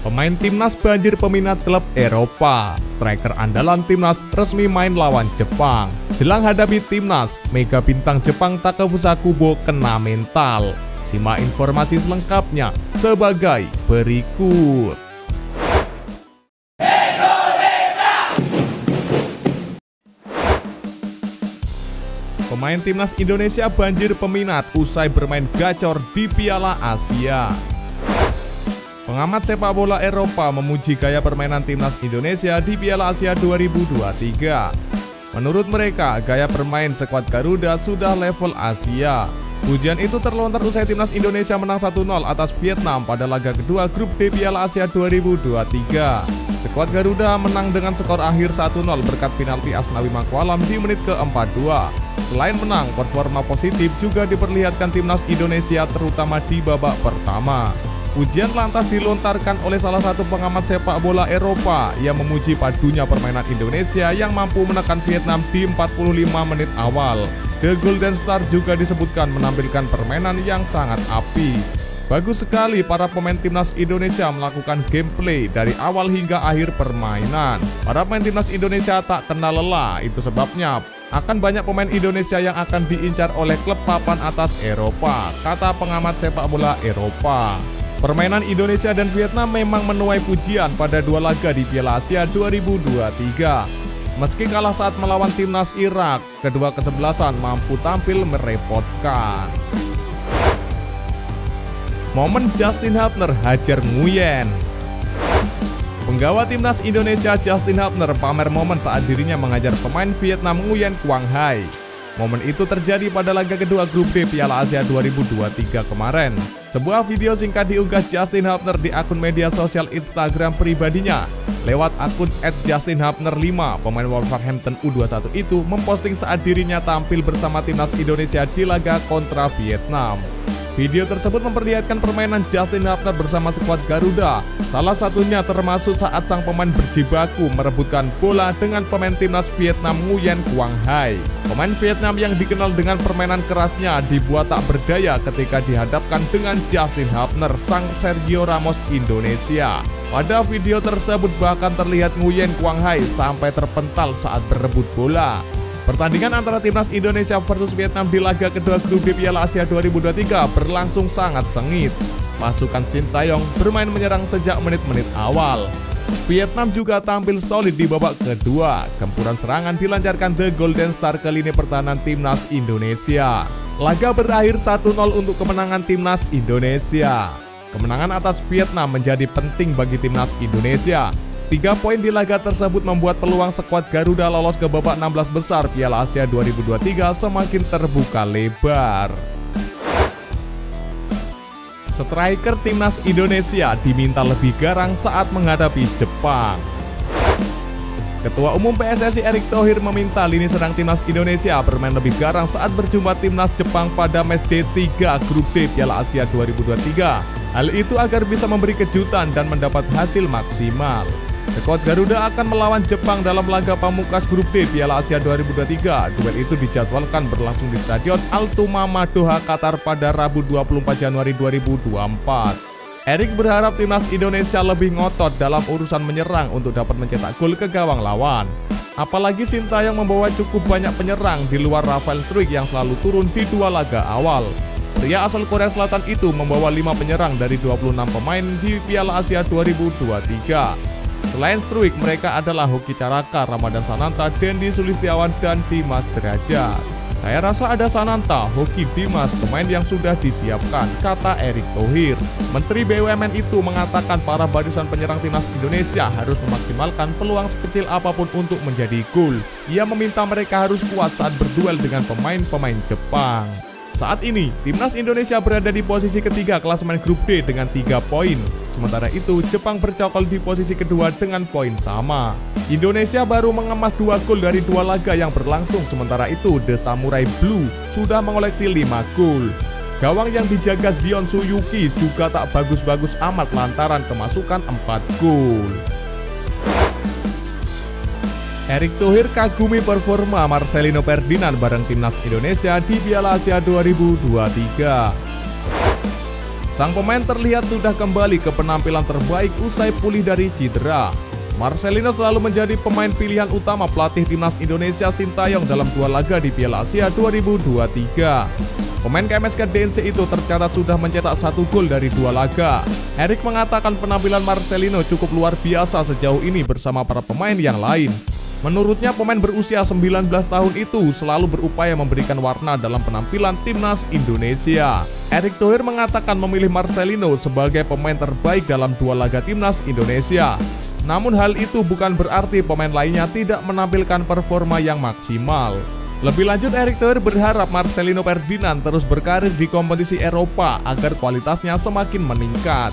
Pemain timnas banjir peminat klub Eropa. Striker andalan timnas resmi main lawan Jepang. Jelang hadapi timnas, mega bintang Jepang Takefusa Kubo kena mental. Simak informasi selengkapnya sebagai berikut. Pemain timnas Indonesia banjir peminat usai bermain gacor di Piala Asia. Pengamat sepak bola Eropa memuji gaya permainan timnas Indonesia di Piala Asia 2023. Menurut mereka, gaya bermain skuad Garuda sudah level Asia. Pujian itu terlontar usai timnas Indonesia menang 1-0 atas Vietnam pada laga kedua grup D Piala Asia 2023. Skuad Garuda menang dengan skor akhir 1-0 berkat penalti Asnawi Mangkualam di menit ke-42. Selain menang, performa positif juga diperlihatkan timnas Indonesia terutama di babak pertama. Pujian lantas dilontarkan oleh salah satu pengamat sepak bola Eropa yang memuji padunya permainan Indonesia yang mampu menekan Vietnam di 45 menit awal. The Golden Star juga disebutkan menampilkan permainan yang sangat apik. Bagus sekali para pemain timnas Indonesia melakukan gameplay dari awal hingga akhir permainan. Para pemain timnas Indonesia tak kenal lelah, itu sebabnya akan banyak pemain Indonesia yang akan diincar oleh klub papan atas Eropa, kata pengamat sepak bola Eropa. Permainan Indonesia dan Vietnam memang menuai pujian pada dua laga di Piala Asia 2023. Meski kalah saat melawan timnas Irak, kedua kesebelasan mampu tampil merepotkan. Momen Justin Hubner hajar Nguyen. Penggawa timnas Indonesia Justin Hubner pamer momen saat dirinya mengajar pemain Vietnam Nguyen Quang Hai. Momen itu terjadi pada laga kedua grup D Piala Asia 2023 kemarin. Sebuah video singkat diunggah Justin Hubner di akun media sosial Instagram pribadinya. Lewat akun @JustinHubner5, pemain Wolverhampton U21 itu memposting saat dirinya tampil bersama timnas Indonesia di laga kontra Vietnam. Video tersebut memperlihatkan permainan Justin Hubner bersama skuad Garuda. Salah satunya termasuk saat sang pemain berjibaku merebutkan bola dengan pemain timnas Vietnam Nguyen Quang Hai. Pemain Vietnam yang dikenal dengan permainan kerasnya dibuat tak berdaya ketika dihadapkan dengan Justin Hubner, sang Sergio Ramos Indonesia. Pada video tersebut bahkan terlihat Nguyen Quang Hai sampai terpental saat berebut bola. Pertandingan antara timnas Indonesia versus Vietnam di laga kedua grup D Piala Asia 2023 berlangsung sangat sengit. Pasukan Sintayong bermain menyerang sejak menit-menit awal. Vietnam juga tampil solid di babak kedua. Gempuran serangan dilancarkan The Golden Star ke lini pertahanan timnas Indonesia. Laga berakhir 1-0 untuk kemenangan timnas Indonesia. Kemenangan atas Vietnam menjadi penting bagi timnas Indonesia. 3 poin di laga tersebut membuat peluang skuad Garuda lolos ke babak 16 besar Piala Asia 2023 semakin terbuka lebar. Striker timnas Indonesia diminta lebih garang saat menghadapi Jepang. Ketua Umum PSSI Erick Thohir meminta lini serang timnas Indonesia bermain lebih garang saat berjumpa timnas Jepang pada match D3 Grup D Piala Asia 2023. Hal itu agar bisa memberi kejutan dan mendapat hasil maksimal. Skuad Garuda akan melawan Jepang dalam laga pamungkas Grup D Piala Asia 2023. Duel itu dijadwalkan berlangsung di Stadion Al-Tumama Doha, Qatar pada Rabu 24 Januari 2024. Erick berharap timnas Indonesia lebih ngotot dalam urusan menyerang untuk dapat mencetak gol ke gawang lawan. Apalagi Sintayong membawa cukup banyak penyerang di luar Rafael Struijk yang selalu turun di dua laga awal. Pria asal Korea Selatan itu membawa 5 penyerang dari 26 pemain di Piala Asia 2023. Selain Struijk, mereka adalah Hoki Caraka, Ramadan Sananta, Dendi Sulistiawan, dan Dimas Derajat. Saya rasa ada Sananta, Hoki, Dimas, pemain yang sudah disiapkan, kata Erick Thohir. Menteri BUMN itu mengatakan para barisan penyerang timnas Indonesia harus memaksimalkan peluang sekecil apapun untuk menjadi gol. Ia meminta mereka harus kuat saat berduel dengan pemain-pemain Jepang. Saat ini, timnas Indonesia berada di posisi ketiga klasemen grup D dengan 3 poin. Sementara itu, Jepang bercokol di posisi kedua dengan poin sama. Indonesia baru mengemas 2 gol dari 2 laga yang berlangsung, sementara itu The Samurai Blue sudah mengoleksi 5 gol. Gawang yang dijaga Zion Suyuki juga tak bagus-bagus amat lantaran kemasukan 4 gol. Erick Thohir kagumi performa Marcelino Ferdinand bareng timnas Indonesia di Piala Asia 2023. Sang pemain terlihat sudah kembali ke penampilan terbaik usai pulih dari cedera. Marcelino selalu menjadi pemain pilihan utama pelatih timnas Indonesia Sintayong dalam 2 laga di Piala Asia 2023. Pemain KMSK DNC itu tercatat sudah mencetak 1 gol dari 2 laga. Erik mengatakan penampilan Marcelino cukup luar biasa sejauh ini bersama para pemain yang lain. Menurutnya pemain berusia 19 tahun itu selalu berupaya memberikan warna dalam penampilan timnas Indonesia. Erick Thohir mengatakan memilih Marcelino sebagai pemain terbaik dalam 2 laga timnas Indonesia. Namun hal itu bukan berarti pemain lainnya tidak menampilkan performa yang maksimal. Lebih lanjut, Erick Thohir berharap Marcelino Ferdinand terus berkarir di kompetisi Eropa agar kualitasnya semakin meningkat.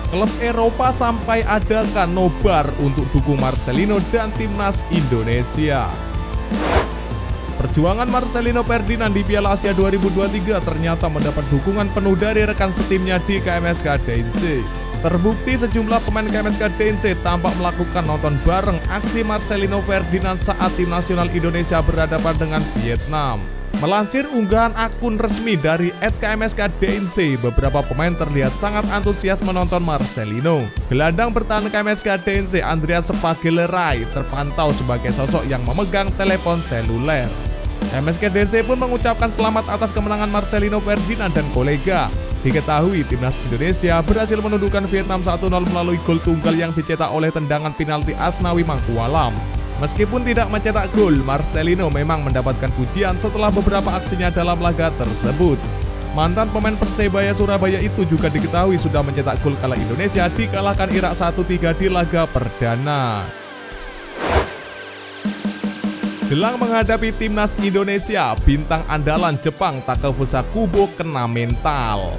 Klub Eropa sampai adakan nobar untuk dukung Marcelino dan timnas Indonesia. Perjuangan Marcelino Ferdinand di Piala Asia 2023 ternyata mendapat dukungan penuh dari rekan setimnya di KMSK DNC. Terbukti sejumlah pemain KMSK DNC tampak melakukan nonton bareng aksi Marcelino Ferdinand saat tim nasional Indonesia berhadapan dengan Vietnam. Melansir unggahan akun resmi dari @KMSK_DNC, beberapa pemain terlihat sangat antusias menonton Marcelino. Gelandang bertahan KMSK DNC Andreas Spagelerai terpantau sebagai sosok yang memegang telepon seluler. KMSK DNC pun mengucapkan selamat atas kemenangan Marcelino Ferdinand dan kolega. Diketahui timnas Indonesia berhasil menundukkan Vietnam 1-0 melalui gol tunggal yang dicetak oleh tendangan penalti Asnawi Mangkualam. Meskipun tidak mencetak gol, Marcelino memang mendapatkan pujian setelah beberapa aksinya dalam laga tersebut. Mantan pemain Persebaya Surabaya itu juga diketahui sudah mencetak gol kala Indonesia dikalahkan Irak 1-3 di laga perdana. Jelang menghadapi timnas Indonesia, bintang andalan Jepang Takefusa Kubo kena mental.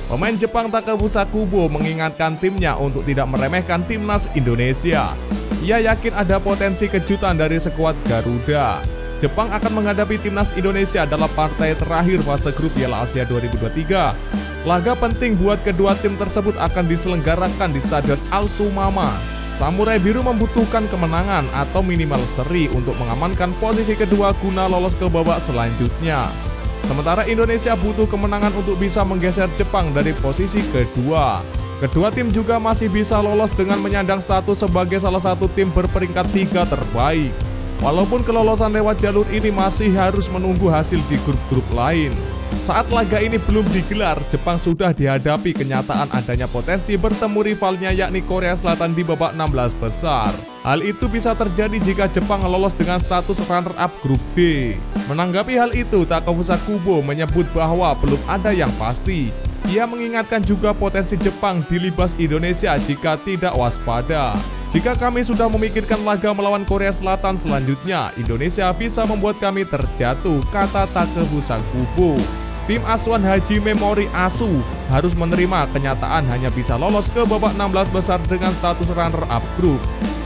Pemain Jepang Takefusa Kubo mengingatkan timnya untuk tidak meremehkan timnas Indonesia. Ia yakin ada potensi kejutan dari skuad Garuda. Jepang akan menghadapi timnas Indonesia dalam partai terakhir fase grup Piala Asia 2023. Laga penting buat kedua tim tersebut akan diselenggarakan di Stadion Altumama. Samurai Biru membutuhkan kemenangan atau minimal seri untuk mengamankan posisi kedua guna lolos ke babak selanjutnya. Sementara Indonesia butuh kemenangan untuk bisa menggeser Jepang dari posisi kedua. Kedua tim juga masih bisa lolos dengan menyandang status sebagai salah satu tim berperingkat 3 terbaik. Walaupun kelolosan lewat jalur ini masih harus menunggu hasil di grup-grup lain. Saat laga ini belum digelar, Jepang sudah dihadapi kenyataan adanya potensi bertemu rivalnya yakni Korea Selatan di babak 16 besar. Hal itu bisa terjadi jika Jepang lolos dengan status runner-up grup D. Menanggapi hal itu, Takefusa Kubo menyebut bahwa belum ada yang pasti. Ia mengingatkan juga potensi Jepang dilibas Indonesia jika tidak waspada. Jika kami sudah memikirkan laga melawan Korea Selatan selanjutnya, Indonesia bisa membuat kami terjatuh, kata Takefusa Kubo. Tim asuhan Haji Memori Asu harus menerima kenyataan hanya bisa lolos ke babak 16 besar dengan status runner-up grup.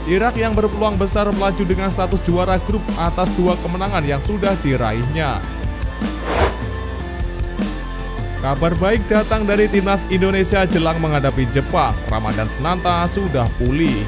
Irak yang berpeluang besar melaju dengan status juara grup atas 2 kemenangan yang sudah diraihnya. Kabar baik datang dari timnas Indonesia jelang menghadapi Jepang. Ramadan Sananta sudah pulih.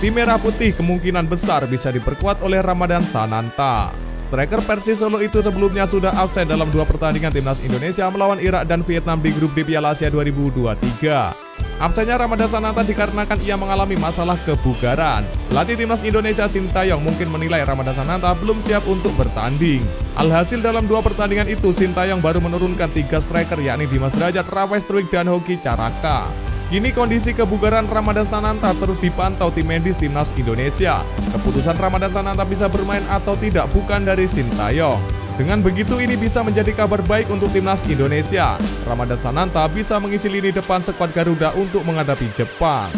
Tim Merah Putih kemungkinan besar bisa diperkuat oleh Ramadan Sananta. Striker Persis Solo itu sebelumnya sudah absen dalam 2 pertandingan timnas Indonesia melawan Irak dan Vietnam di grup D Piala Asia 2023. Absennya Ramadan Sananta dikarenakan ia mengalami masalah kebugaran. Pelatih timnas Indonesia Sintayong mungkin menilai Ramadan Sananta belum siap untuk bertanding. Alhasil dalam 2 pertandingan itu Sintayong baru menurunkan 3 striker yakni Dimas Derajat, Raffes Struijk, dan Hoki Caraka. Kini kondisi kebugaran Ramadan Sananta terus dipantau tim medis timnas Indonesia. Keputusan Ramadan Sananta bisa bermain atau tidak bukan dari Sintayong. Dengan begitu ini bisa menjadi kabar baik untuk timnas Indonesia. Ramadan Sananta bisa mengisi lini depan skuad Garuda untuk menghadapi Jepang.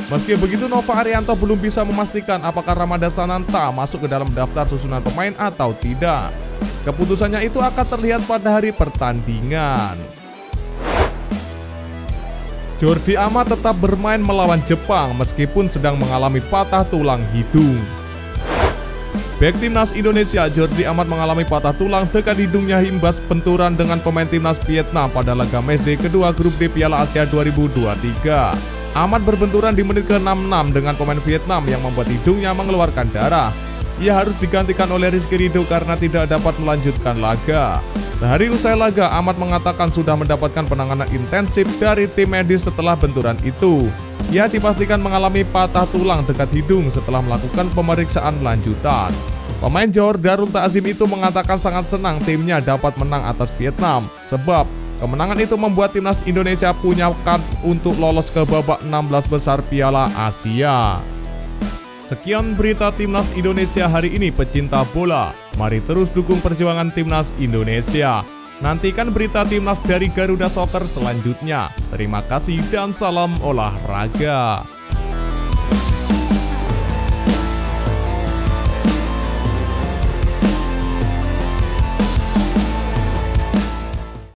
Meski begitu, Nova Arianto belum bisa memastikan apakah Ramadan Sananta masuk ke dalam daftar susunan pemain atau tidak. Keputusannya itu akan terlihat pada hari pertandingan. Jordi Amat tetap bermain melawan Jepang meskipun sedang mengalami patah tulang hidung. Bek timnas Indonesia Jordi Amat mengalami patah tulang dekat hidungnya imbas benturan dengan pemain timnas Vietnam pada laga matchday kedua grup D Piala Asia 2023. Amat berbenturan di menit ke-66 dengan pemain Vietnam yang membuat hidungnya mengeluarkan darah. ia harus digantikan oleh Rizky Ridho karena tidak dapat melanjutkan laga. Sehari usai laga, Ahmad mengatakan sudah mendapatkan penanganan intensif dari tim medis setelah benturan itu. Ia dipastikan mengalami patah tulang dekat hidung setelah melakukan pemeriksaan lanjutan. Pemain Johor Darul Ta'zim itu mengatakan sangat senang timnya dapat menang atas Vietnam, sebab kemenangan itu membuat timnas Indonesia punya kans untuk lolos ke babak 16 besar Piala Asia. Sekian berita timnas Indonesia hari ini pecinta bola. Mari terus dukung perjuangan timnas Indonesia. Nantikan berita timnas dari Garuda Soccer selanjutnya. Terima kasih dan salam olahraga.